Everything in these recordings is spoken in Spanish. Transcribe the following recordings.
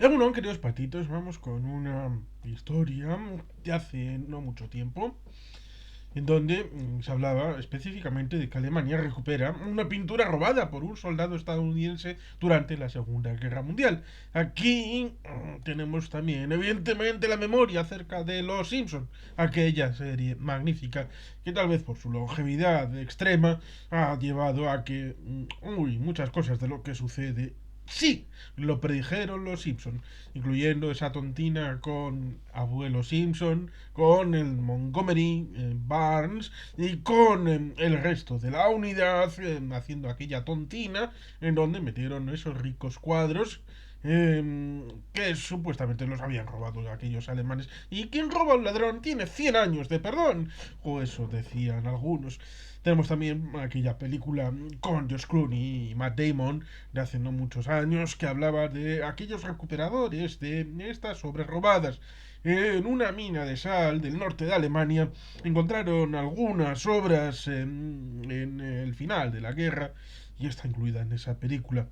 Bueno, queridos patitos, vamos con una historia de hace no mucho tiempo, en donde se hablaba específicamente de que Alemania recupera una pintura robada por un soldado estadounidense durante la Segunda Guerra Mundial. Aquí tenemos también, evidentemente, la memoria acerca de Los Simpson, aquella serie magnífica que tal vez por su longevidad extrema ha llevado a que muchas cosas de lo que sucede sí, lo predijeron los Simpson, incluyendo esa tontina con Abuelo Simpson, con el Montgomery Barnes y con el resto de la unidad haciendo aquella tontina en donde metieron esos ricos cuadros que supuestamente los habían robado aquellos alemanes. Y quien roba a un ladrón tiene 100 años de perdón, o eso decían algunos. Tenemos también aquella película con Josh Clooney y Matt Damon de hace no muchos años que hablaba de aquellos recuperadores de estas obras robadas. En una mina de sal del norte de Alemania encontraron algunas obras en el final de la guerra y está incluida en esa película.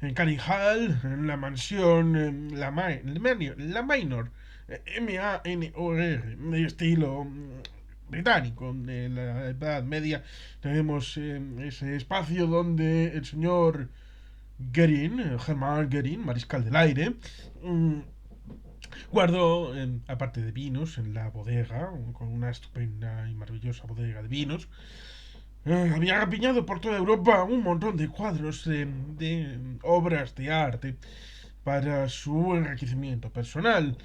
En Canning Hall, en la mansión, la Minor, M-A-N-O-R, de estilo británico de la Edad Media, tenemos ese espacio donde el señor Goering, Germán Goering, mariscal del aire, mm, guardó, aparte de vinos, en la bodega, con una estupenda y maravillosa bodega de vinos, había rapiñado por toda Europa un montón de cuadros de obras de arte para su enriquecimiento personal,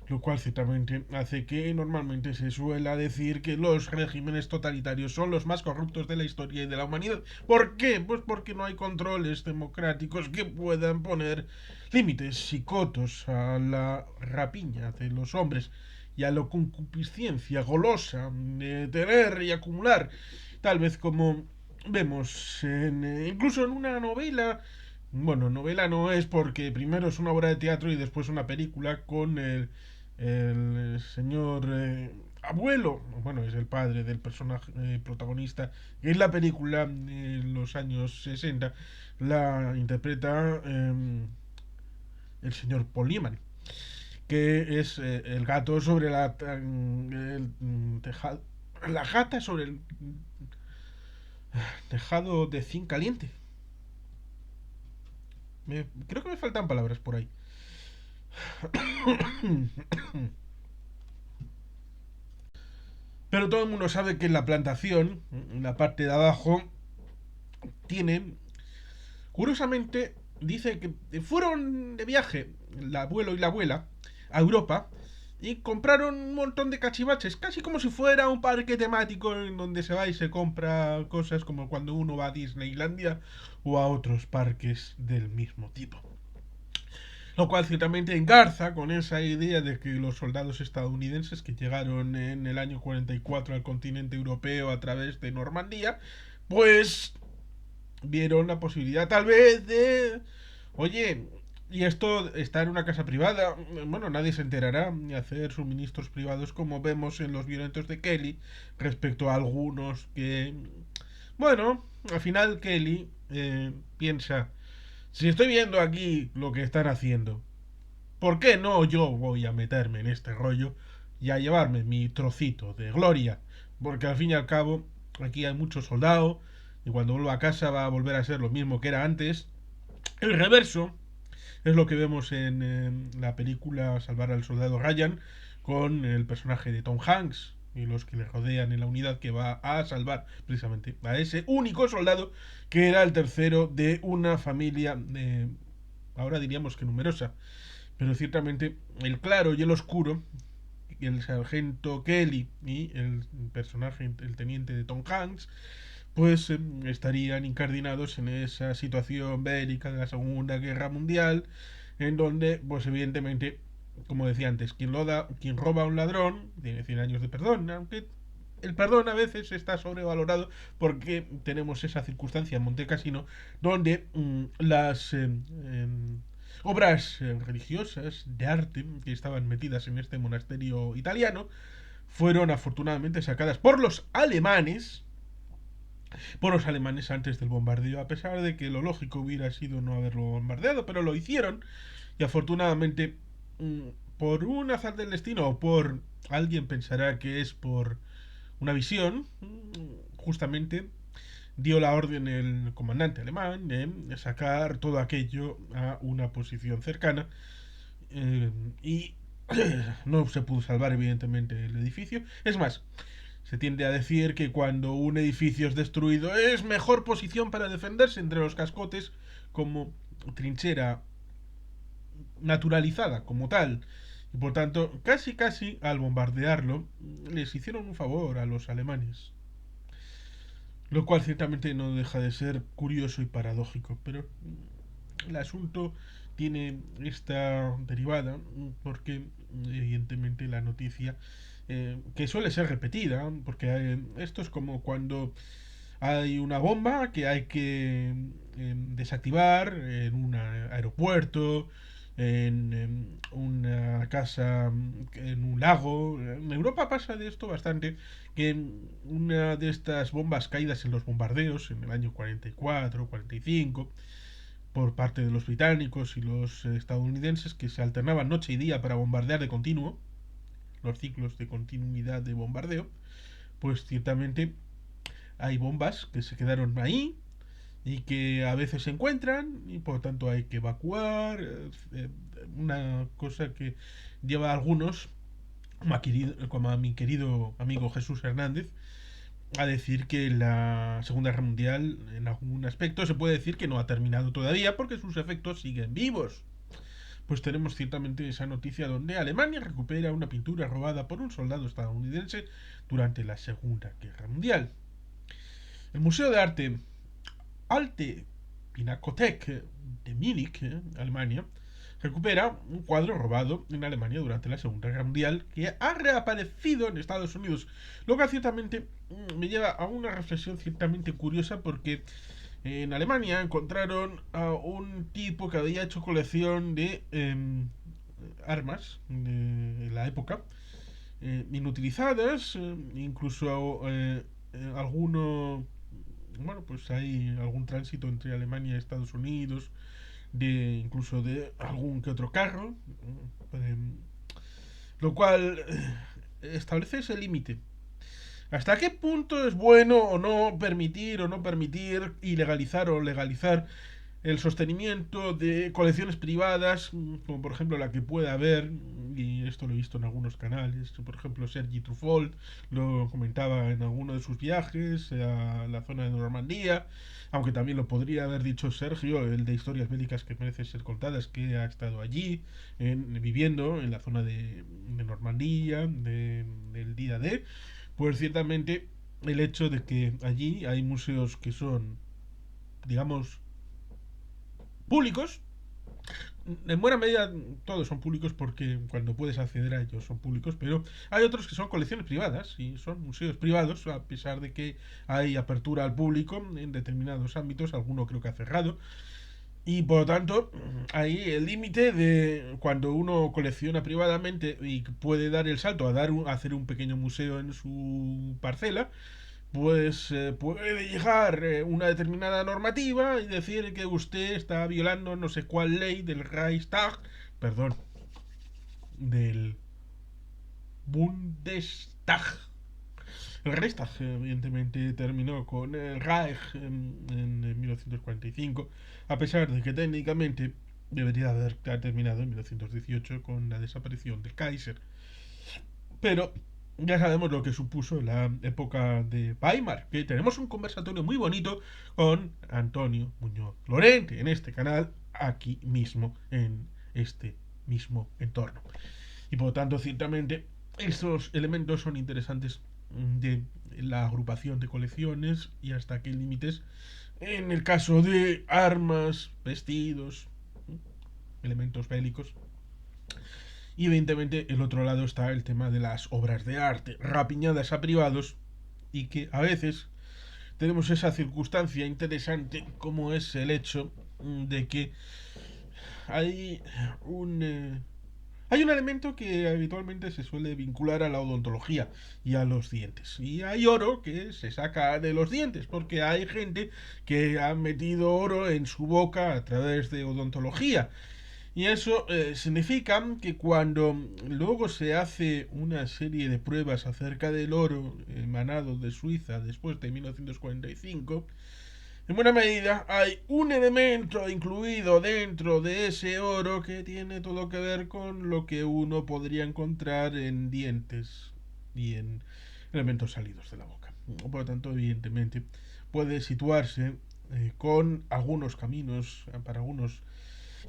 lo cual ciertamente hace que normalmente se suela decir que los regímenes totalitarios son los más corruptos de la historia y de la humanidad. ¿Por qué? Pues porque no hay controles democráticos que puedan poner límites y cotos a la rapiña de los hombres y a la concupiscencia golosa de tener y acumular, tal vez como vemos incluso en una novela. Bueno, novela no es porque primero es una obra de teatro y después una película con el señor abuelo, bueno, es el padre del personaje protagonista, que es la película de los años 60, la interpreta el señor Paul Newman, que es el gato sobre el tejado, la gata sobre el tejado de zinc caliente. Creo que me faltan palabras por ahí. Pero todo el mundo sabe que en la plantación, en la parte de abajo, tiene, curiosamente, dice que fueron de viaje el abuelo y la abuela a Europa y compraron un montón de cachivaches, casi como si fuera un parque temático en donde se va y se compra cosas como cuando uno va a Disneylandia o a otros parques del mismo tipo. Lo cual ciertamente engarza con esa idea de que los soldados estadounidenses que llegaron en el año 44 al continente europeo a través de Normandía, pues vieron la posibilidad tal vez de, oye, y esto está en una casa privada, bueno, nadie se enterará, ni hacer suministros privados como vemos en los violentos de Kelly respecto a algunos que, bueno, al final Kelly piensa, si estoy viendo aquí lo que están haciendo, ¿por qué no yo voy a meterme en este rollo y a llevarme mi trocito de gloria? Porque al fin y al cabo, aquí hay mucho soldado y cuando vuelva a casa va a volver a ser lo mismo que era antes. El reverso es lo que vemos en la película Salvar al Soldado Ryan con el personaje de Tom Hanks y los que le rodean en la unidad que va a salvar precisamente a ese único soldado que era el tercero de una familia, ahora diríamos que numerosa, pero ciertamente el claro y el oscuro, el sargento Kelly y el personaje, el teniente de Tom Hanks, pues estarían incardinados en esa situación bélica de la Segunda Guerra Mundial, en donde, pues evidentemente, como decía antes, quien roba a un ladrón tiene 100 años de perdón, aunque el perdón a veces está sobrevalorado porque tenemos esa circunstancia en Montecassino donde las obras religiosas de arte que estaban metidas en este monasterio italiano fueron afortunadamente sacadas por los alemanes antes del bombardeo, a pesar de que lo lógico hubiera sido no haberlo bombardeado, pero lo hicieron Y afortunadamente, por un azar del destino o por alguien pensará que es por una visión, justamente dio la orden el comandante alemán de sacar todo aquello a una posición cercana, y no se pudo salvar evidentemente el edificio. Es más, se tiende a decir que cuando un edificio es destruido es mejor posición para defenderse entre los cascotes como trinchera naturalizada como tal. Y por tanto, casi al bombardearlo, les hicieron un favor a los alemanes. Lo cual ciertamente no deja de ser curioso y paradójico. Pero el asunto tiene esta derivada porque evidentemente la noticia, que suele ser repetida, porque esto es como cuando hay una bomba que hay que desactivar en un aeropuerto, en una casa, en un lago. En Europa pasa de esto bastante, que una de estas bombas caídas en los bombardeos en el año 44, 45, por parte de los británicos y los estadounidenses, que se alternaban noche y día para bombardear de continuo, los ciclos de continuidad de bombardeo, pues ciertamente hay bombas que se quedaron ahí y que a veces se encuentran y por tanto hay que evacuar. Una cosa que lleva a algunos, como a mi querido amigo Jesús Hernández, a decir que la Segunda Guerra Mundial en algún aspecto se puede decir que no ha terminado todavía porque sus efectos siguen vivos. Pues tenemos ciertamente esa noticia donde Alemania recupera una pintura robada por un soldado estadounidense durante la Segunda Guerra Mundial. El Museo de Arte Alte Pinakothek de Múnich, Alemania, recupera un cuadro robado en Alemania durante la Segunda Guerra Mundial que ha reaparecido en Estados Unidos. Lo que ciertamente me lleva a una reflexión ciertamente curiosa, porque en Alemania encontraron a un tipo que había hecho colección de armas de la época, inutilizadas, incluso alguno, bueno, pues hay algún tránsito entre Alemania y Estados Unidos, de incluso de algún que otro carro, lo cual establece ese límite. ¿Hasta qué punto es bueno o no permitir ilegalizar o legalizar el sostenimiento de colecciones privadas, como por ejemplo la que puede haber, y esto lo he visto en algunos canales, por ejemplo Sergi Truffaut lo comentaba en alguno de sus viajes a la zona de Normandía, aunque también lo podría haber dicho Sergio, el de historias bélicas que merecen ser contadas, que ha estado allí viviendo en la zona de Normandía, del día D. Pues ciertamente el hecho de que allí hay museos que son, digamos, públicos. En buena medida todos son públicos porque cuando puedes acceder a ellos son públicos, pero hay otros que son colecciones privadas y son museos privados, a pesar de que hay apertura al público en determinados ámbitos. Alguno creo que ha cerrado, y por lo tanto hay el límite de cuando uno colecciona privadamente y puede dar el salto a hacer un pequeño museo en su parcela, pues puede llegar una determinada normativa y decir que usted está violando no sé cuál ley del Reichstag, perdón, del Bundestag. El Reichstag, evidentemente, terminó con el Reich en 1945, a pesar de que técnicamente debería haber terminado en 1918 con la desaparición del Kaiser. Pero ya sabemos lo que supuso la época de Weimar, que tenemos un conversatorio muy bonito con Antonio Muñoz Lorente en este canal, aquí mismo, en este mismo entorno. Y por lo tanto, ciertamente, estos elementos son interesantes de la agrupación de colecciones y hasta qué límites, en el caso de armas, vestidos, elementos bélicos. Y evidentemente el otro lado está el tema de las obras de arte rapiñadas a privados, y que a veces tenemos esa circunstancia interesante como es el hecho de que hay hay un elemento que habitualmente se suele vincular a la odontología y a los dientes. Y hay oro que se saca de los dientes, porque hay gente que ha metido oro en su boca a través de odontología. Y eso significa que cuando luego se hace una serie de pruebas acerca del oro emanado de Suiza después de 1945, en buena medida hay un elemento incluido dentro de ese oro que tiene todo que ver con lo que uno podría encontrar en dientes y en elementos salidos de la boca. Por lo tanto, evidentemente, puede situarse con algunos caminos para algunos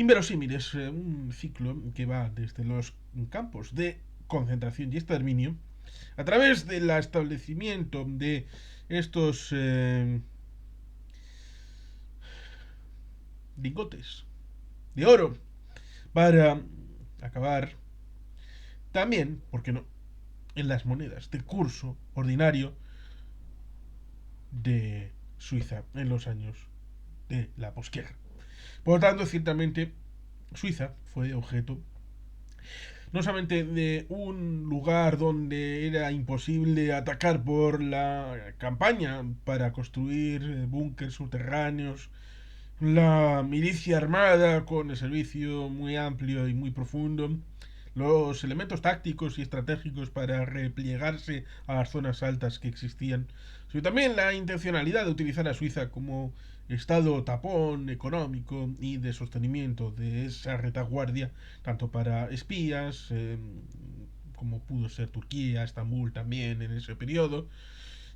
inverosímiles, un ciclo que va desde los campos de concentración y exterminio a través del establecimiento de estos lingotes de oro para acabar también, ¿por qué no?, en las monedas de curso ordinario de Suiza en los años de la posguerra. Por lo tanto, ciertamente, Suiza fue objeto no solamente de un lugar donde era imposible atacar por la campaña para construir búnkers subterráneos, la milicia armada con el servicio muy amplio y muy profundo, los elementos tácticos y estratégicos para replegarse a las zonas altas que existían, sino también la intencionalidad de utilizar a Suiza como estado tapón económico y de sostenimiento de esa retaguardia, tanto para espías, como pudo ser Turquía, Estambul también en ese periodo,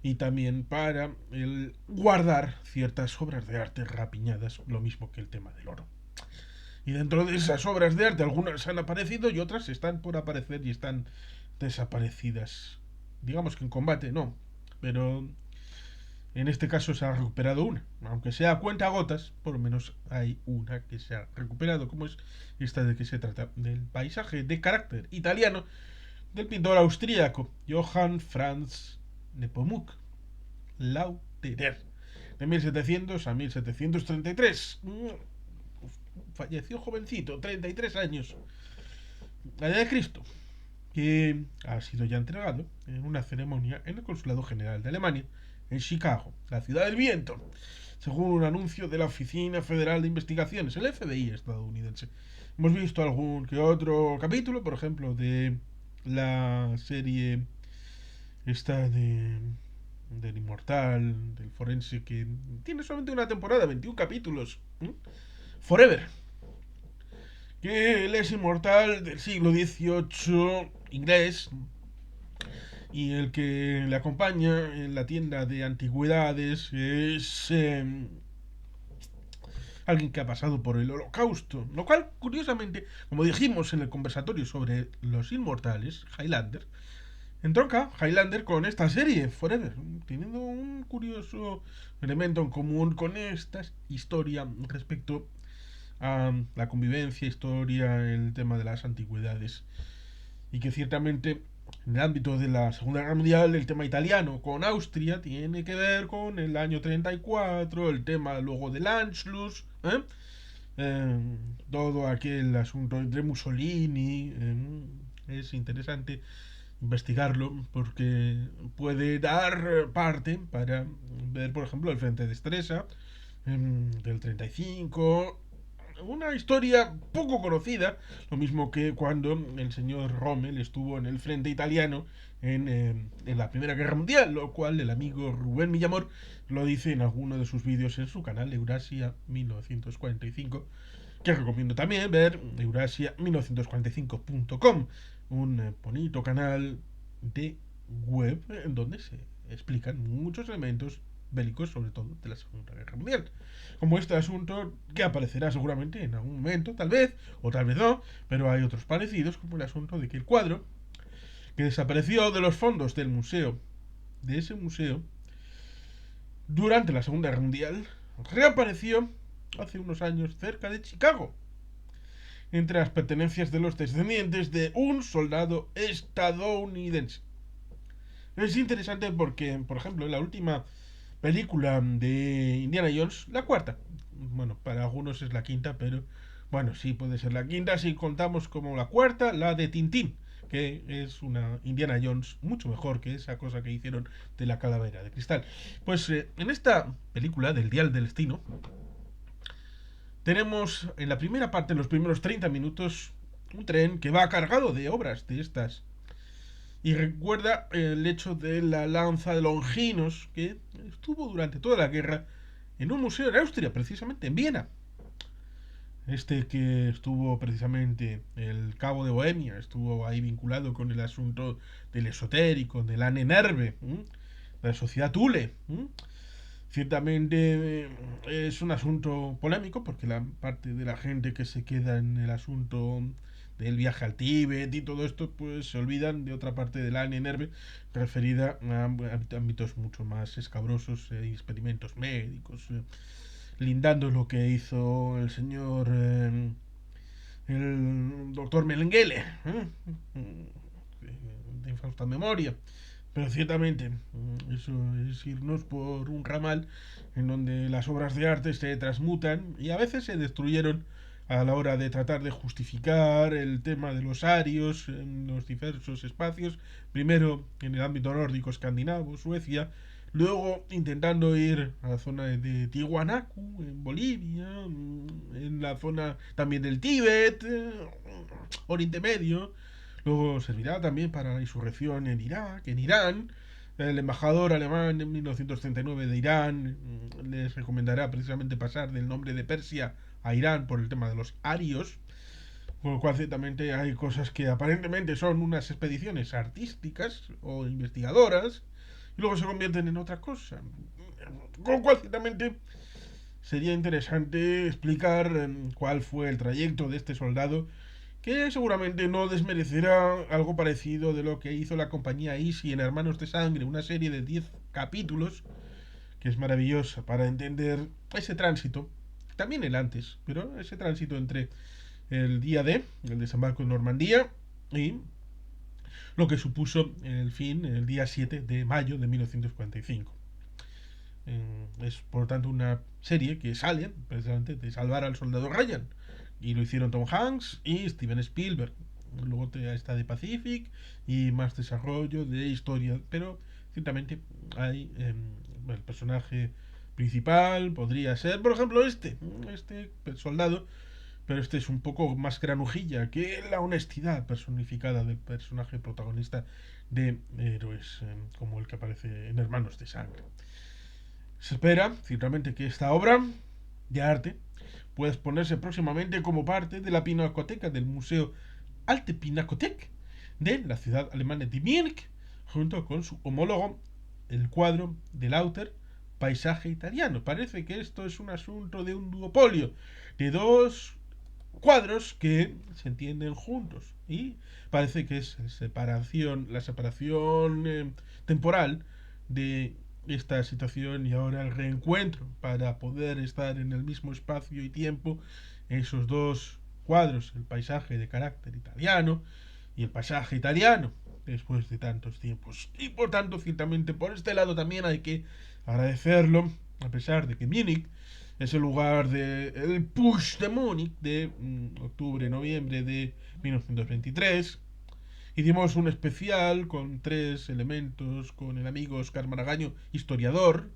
y también para el guardar ciertas obras de arte rapiñadas, lo mismo que el tema del oro. Y dentro de esas obras de arte, algunas han aparecido y otras están por aparecer y están desaparecidas. Digamos que en combate no, pero en este caso se ha recuperado una. Aunque sea a cuenta gotas, por lo menos hay una que se ha recuperado, como es esta de que se trata del paisaje de carácter italiano del pintor austríaco Johann Franz Nepomuk Lauterer, de 1700 a 1733. Falleció jovencito, 33 años, la edad de Cristo, que ha sido ya entregado en una ceremonia en el Consulado General de Alemania, en Chicago, la ciudad del viento, según un anuncio de la Oficina Federal de Investigaciones, el FBI estadounidense. Hemos visto algún que otro capítulo, por ejemplo, de la serie esta del Inmortal, del Forense, que tiene solamente una temporada, 21 capítulos. Forever, que él es inmortal del siglo XVIII inglés y el que le acompaña en la tienda de antigüedades es alguien que ha pasado por el Holocausto, lo cual, curiosamente, como dijimos en el conversatorio sobre los inmortales, Highlander, entronca Highlander con esta serie, Forever, teniendo un curioso elemento en común con esta historia respecto a la convivencia, historia, el tema de las antigüedades. Y que ciertamente en el ámbito de la Segunda Guerra Mundial el tema italiano con Austria tiene que ver con el año 34, el tema luego del Anschluss, todo aquel asunto entre Mussolini. Es interesante investigarlo porque puede dar parte para ver, por ejemplo, el frente de Stresa del 35, una historia poco conocida, lo mismo que cuando el señor Rommel estuvo en el frente italiano en la Primera Guerra Mundial, lo cual el amigo Rubén Millamor lo dice en alguno de sus vídeos en su canal Eurasia 1945, que recomiendo también ver, eurasia1945.com, un bonito canal de web en donde se explican muchos elementos bélicos, sobre todo de la Segunda Guerra Mundial. Como este asunto que aparecerá seguramente en algún momento, tal vez, o tal vez no, pero hay otros parecidos, como el asunto de que el cuadro, que desapareció de los fondos del museo, de ese museo, durante la Segunda Guerra Mundial, reapareció hace unos años cerca de Chicago, entre las pertenencias de los descendientes de un soldado estadounidense. Es interesante porque, por ejemplo, en la última película de Indiana Jones, la cuarta, bueno, para algunos es la quinta, pero bueno, sí puede ser la quinta si contamos como la cuarta, la de Tintín, que es una Indiana Jones mucho mejor que esa cosa que hicieron de la calavera de cristal. Pues en esta película del Dial del Destino, Tenemos en la primera parte, en los primeros 30 minutos, un tren que va cargado de obras de estas. Y recuerda el hecho de la lanza de Longinos, que estuvo durante toda la guerra en un museo en Austria, precisamente en Viena. Este que estuvo precisamente el Cabo de Bohemia, estuvo ahí vinculado con el asunto del esotérico, del Anne Nerve, de la sociedad Thule. Ciertamente es un asunto polémico porque la parte de la gente que se queda en el asunto del viaje al Tíbet y todo esto pues se olvidan de otra parte del Anne Nerve referida a ámbitos mucho más escabrosos, experimentos médicos, lindando lo que hizo el señor el doctor Mengele, de infausta memoria. Pero ciertamente, eso es irnos por un ramal en donde las obras de arte se transmutan y a veces se destruyeron a la hora de tratar de justificar el tema de los arios en los diversos espacios, primero en el ámbito nórdico escandinavo, Suecia, luego intentando ir a la zona de Tiwanaku, en Bolivia, en la zona también del Tíbet, Oriente Medio. Luego servirá también para la insurrección en Irak, en Irán. El embajador alemán en 1939 de Irán les recomendará precisamente pasar del nombre de Persia a Irán por el tema de los arios. Con lo cual, ciertamente, hay cosas que aparentemente son unas expediciones artísticas o investigadoras y luego se convierten en otra cosa. Con lo cual, ciertamente, sería interesante explicar cuál fue el trayecto de este soldado que seguramente no desmerecerá algo parecido de lo que hizo la compañía Easy en Hermanos de Sangre, una serie de 10 capítulos que es maravillosa para entender ese tránsito, también el antes, pero ese tránsito entre el día D, el desembarco en Normandía, y lo que supuso el fin, el día 7 de mayo de 1945. Es por lo tanto una serie que sale precisamente de salvar al soldado Ryan. Y lo hicieron Tom Hanks y Steven Spielberg. Luego está de Pacific y más desarrollo de historia. Pero ciertamente hay el personaje principal. Podría ser, por ejemplo, este soldado. Pero este es un poco más granujilla que la honestidad personificada del personaje protagonista de héroes como el que aparece en Hermanos de Sangre. Se espera, ciertamente, que esta obra de arte pueda exponerse próximamente como parte de la pinacoteca del Museo Alte Pinakothek de la ciudad alemana de Múnich, junto con su homólogo, el cuadro de Lauter, Paisaje italiano. Parece que esto es un asunto de un duopolio, de dos cuadros que se entienden juntos y parece que es la separación temporal de esta situación y ahora el reencuentro para poder estar en el mismo espacio y tiempo esos dos cuadros, el paisaje de carácter italiano y el paisaje italiano después de tantos tiempos. Y por tanto, ciertamente por este lado también hay que agradecerlo, a pesar de que Múnich es el lugar del Push de Múnich de octubre-noviembre de 1923. Hicimos un especial con 3 elementos, con el amigo Oscar Maragaño, historiador,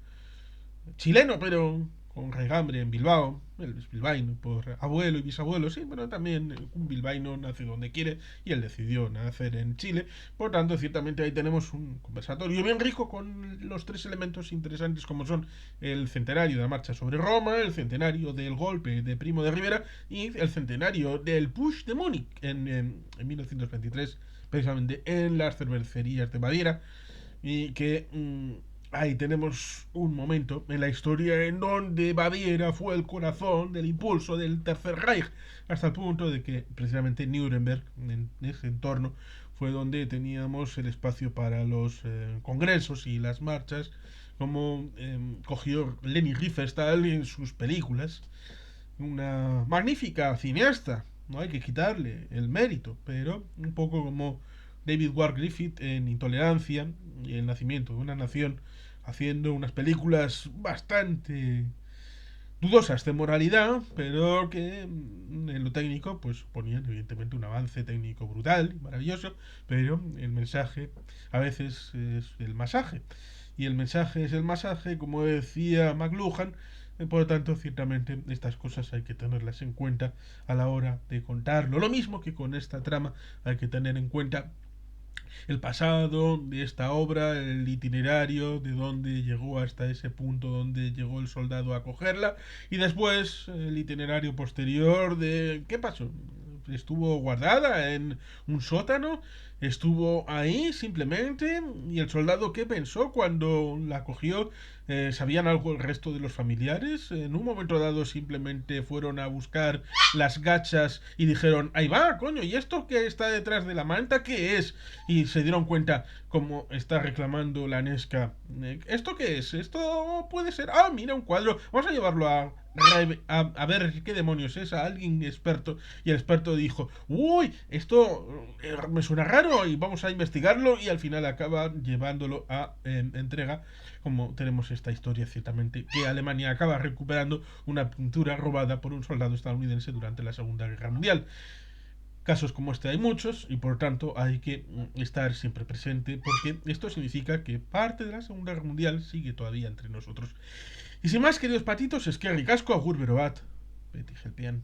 chileno, pero con raigambre en Bilbao. Él es bilbaíno por abuelo y bisabuelo, sí, pero también un bilbaíno nace donde quiere y él decidió nacer en Chile. Por tanto, ciertamente ahí tenemos un conversatorio bien rico con los 3 elementos interesantes como son el centenario de la marcha sobre Roma, el centenario del golpe de Primo de Rivera y el centenario del Push de Múnich en 1923, precisamente en las cervecerías de Baviera y que ahí tenemos un momento en la historia en donde Baviera fue el corazón del impulso del Tercer Reich, hasta el punto de que precisamente Nuremberg, en ese entorno, fue donde teníamos el espacio para los congresos y las marchas, como cogió Leni Riefenstahl en sus películas, una magnífica cineasta, no hay que quitarle el mérito, pero un poco como David Ward Griffith en Intolerancia y el nacimiento de una nación, haciendo unas películas bastante dudosas de moralidad, pero que en lo técnico pues ponían evidentemente un avance técnico brutal y maravilloso, pero el mensaje a veces es el masaje. Y el mensaje es el masaje, como decía McLuhan, Por lo tanto, ciertamente, estas cosas hay que tenerlas en cuenta a la hora de contarlo. Lo mismo que con esta trama, hay que tener en cuenta el pasado de esta obra, el itinerario de dónde llegó hasta ese punto donde llegó el soldado a cogerla, y después el itinerario posterior de qué pasó. Estuvo guardada en un sótano, estuvo ahí simplemente, y el soldado qué pensó cuando la cogió. ¿Sabían algo el resto de los familiares? En un momento dado simplemente fueron a buscar las gachas y dijeron, ahí va, coño, ¿y esto que está detrás de la manta qué es? Y se dieron cuenta como está reclamando la Nesca. ¿Esto qué es? Esto puede ser... Ah, mira, un cuadro. Vamos a llevarlo a ver qué demonios es, a alguien experto. Y el experto dijo, uy, esto me suena raro y vamos a investigarlo, y al final acaba llevándolo a entrega, como tenemos esta historia ciertamente, que Alemania acaba recuperando una pintura robada por un soldado estadounidense durante la Segunda Guerra Mundial. Casos como este hay muchos y por tanto hay que estar siempre presente, porque esto significa que parte de la Segunda Guerra Mundial sigue todavía entre nosotros. Y sin más, queridos patitos, es que ricasco, agur berobat. Betty Gelpian.